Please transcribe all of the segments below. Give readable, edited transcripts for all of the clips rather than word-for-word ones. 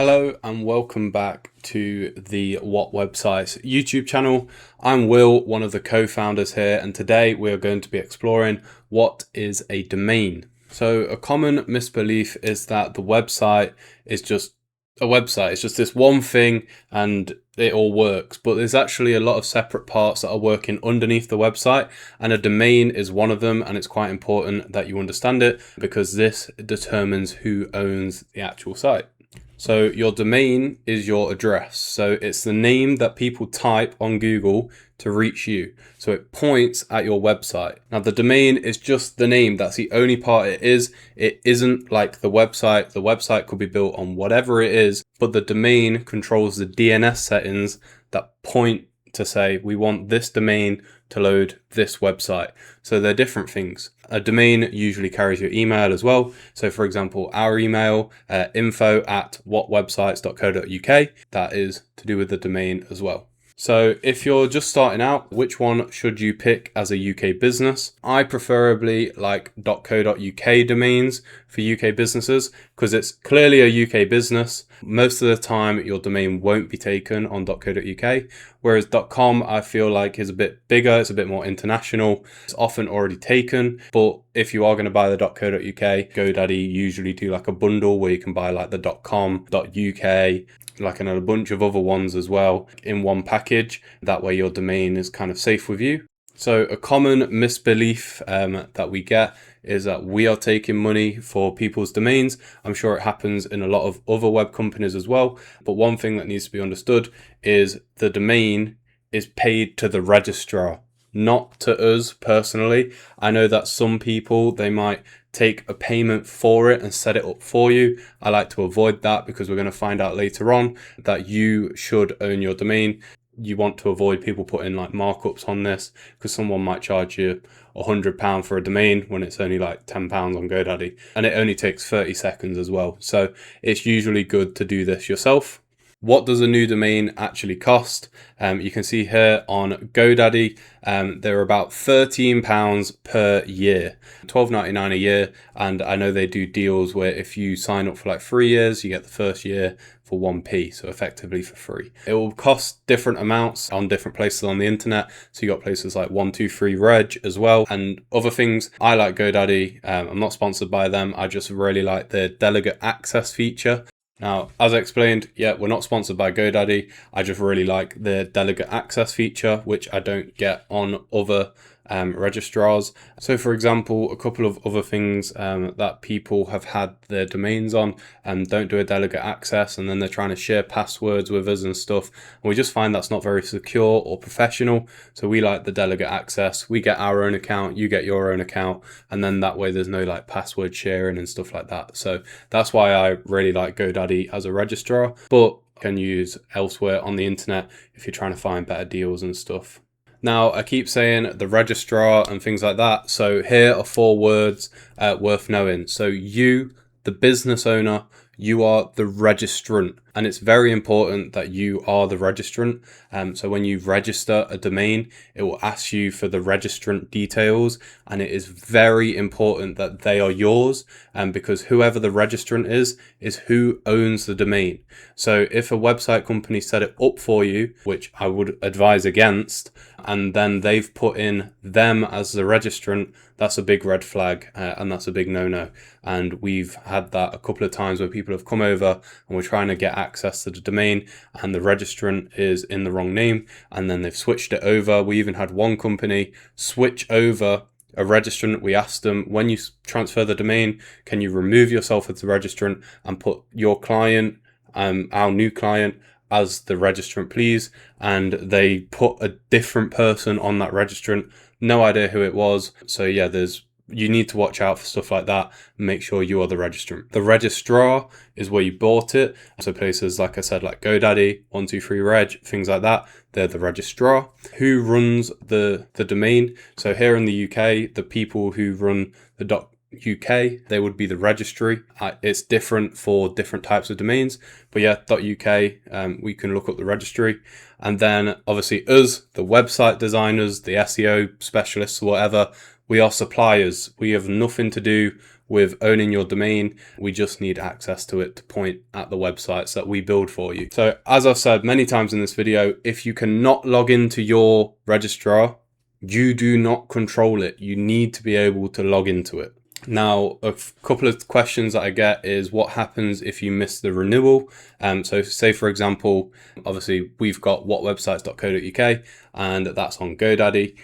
Hello and welcome back to the What Websites YouTube channel. I'm Will, one of the co-founders here, and today we are going to be exploring what is a domain. So a common misbelief is that the website is just a website. It's just this one thing and it all works, but there's actually a lot of separate parts that are working underneath the website, and a domain is one of them, and it's quite important that you understand it because this determines who owns the actual site. So your domain is your address. So it's the name that people type on Google to reach you. So it points at your website. Now the domain is just the name. That's the only part it is. It isn't like the website. The website could be built on whatever it is, but the domain controls the DNS settings that point to say, we want this domain to load this website. So they're different things. A domain usually carries your email as well. So for example, our email, info@whatwebsites.co.uk, that is to do with the domain as well. So if you're just starting out, which one should you pick as a UK business? I preferably like .co.uk domains for UK businesses because it's clearly a UK business. Most of the time your domain won't be taken on .co.uk, whereas .com I feel like is a bit bigger, it's a bit more international, it's often already taken. But if you are going to buy the .co.uk, GoDaddy usually do like a bundle where you can buy like the .com, .uk, like a bunch of other ones as well in one package. That way your domain is kind of safe with you. So a common misbelief that we get is that we are taking money for people's domains. I'm sure it happens in a lot of other web companies as well. But one thing that needs to be understood is the domain is paid to the registrar, not to us personally. I know that some people, they might take a payment for it and set it up for you. I like to avoid that because we're going to find out later on that you should own your domain. You want to avoid people putting like markups on this because someone might charge you £100 for a domain when it's only like £10 on GoDaddy, and it only takes 30 seconds as well. So it's usually good to do this yourself. What does a new domain actually cost? You can see here on GoDaddy, they're about £13 per year, $12.99 a year. And I know they do deals where if you sign up for like 3 years, you get the first year for 1p, so effectively for free. It will cost different amounts on different places on the internet. So you got places like 123reg as well and other things. I like GoDaddy. I'm not sponsored by them. I just really like their delegate access feature. Now, as I explained, yeah, we're not sponsored by GoDaddy. I just really like the delegate access feature, which I don't get on other registrars. So for example, a couple of other things that people have had their domains on and don't do a delegate access, and then they're trying to share passwords with us and stuff. And we just find that's not very secure or professional. So we like the delegate access. We get our own account, you get your own account, and then that way there's no like password sharing and stuff like that. So that's why I really like GoDaddy as a registrar, but can use elsewhere on the internet if you're trying to find better deals and stuff. Now, I keep saying the registrar and things like that. So here are 4 words worth knowing. So you, the business owner, you are the registrant, and it's very important that you are the registrant. So when you register a domain, it will ask you for the registrant details, and it is very important that they are yours, because whoever the registrant is who owns the domain. So if a website company set it up for you, which I would advise against, and then they've put in them as the registrant, that's a big red flag, and that's a big no-no. And we've had that a couple of times where people have come over and we're trying to get access to the domain and the registrant is in the wrong name, and then they've switched it over. We even had one company switch over a registrant. We asked them, when you transfer the domain, can you remove yourself as the registrant and put your client, our new client, as the registrant, please? And they put a different person on that registrant. No idea who it was. So yeah, you need to watch out for stuff like that and make sure you are the registrant. The registrar is where you bought it. So places, like I said, like GoDaddy, 123reg, things like that, they're the registrar. Who runs the domain? So here in the UK, the people who run the .uk, they would be the registry. It's different for different types of domains, but yeah, .uk, we can look up the registry. And then obviously us, the website designers, the SEO specialists, whatever, we are suppliers. We have nothing to do with owning your domain. We just need access to it to point at the websites that we build for you. So as I've said many times in this video, if you cannot log into your registrar, you do not control it. You need to be able to log into it. Now, a couple of questions that I get is what happens if you miss the renewal? So say, for example, obviously we've got whatwebsites.co.uk and that's on GoDaddy.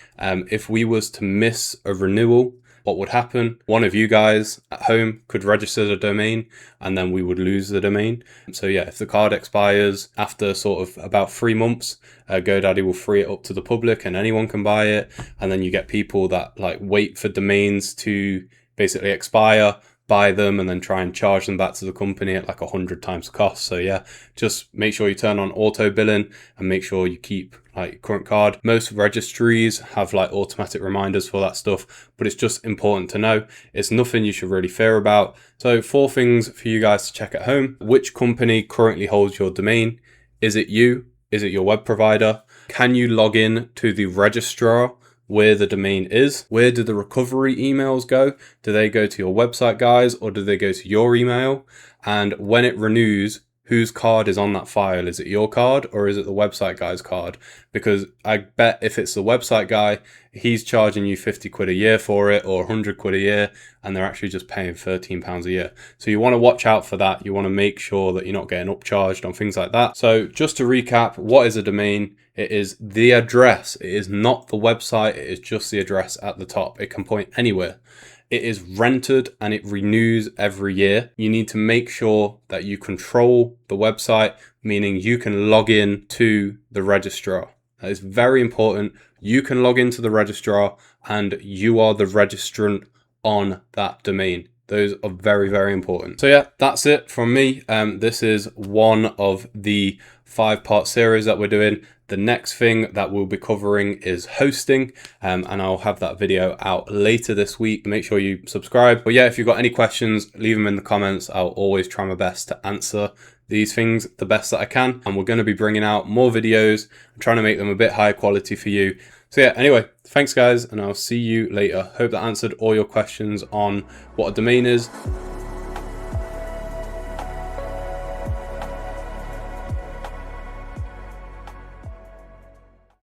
If we was to miss a renewal, what would happen? One of you guys at home could register the domain and then we would lose the domain. So yeah, if the card expires after sort of about 3 months, GoDaddy will free it up to the public and anyone can buy it. And then you get people that like wait for domains to basically expire, buy them, and then try and charge them back to the company at like 100 times the cost. So yeah, just make sure you turn on auto billing and make sure you keep like current card. Most registries have like automatic reminders for that stuff, but it's just important to know. It's nothing you should really fear about. So 4 things for you guys to check at home. Which company currently holds your domain? Is it you? Is it your web provider? Can you log in to the registrar where the domain is? Where do the recovery emails go? Do they go to your website guys or do they go to your email? And when it renews, whose card is on that file? Is it your card or is it the website guy's card? Because I bet if it's the website guy, he's charging you 50 quid a year for it or 100 quid a year, and they're actually just paying £13 a year. So you want to watch out for that. You want to make sure that you're not getting upcharged on things like that. So just to recap, what is a domain? It is the address. It is not the website. It is just the address at the top. It can point anywhere. It is rented and it renews every year. You need to make sure that you control the website, meaning you can log in to the registrar. That is very important. You can log into the registrar and you are the registrant on that domain. Those are very, very important. So yeah, that's it from me. This is one of the 5-part series that we're doing. The next thing that we'll be covering is hosting, and I'll have that video out later this week. Make sure you subscribe. But yeah, if you've got any questions, leave them in the comments. I'll always try my best to answer these things the best that I can. And we're going to be bringing out more videos and trying to make them a bit higher quality for you. So yeah, anyway, thanks guys, and I'll see you later. Hope that answered all your questions on what a domain is.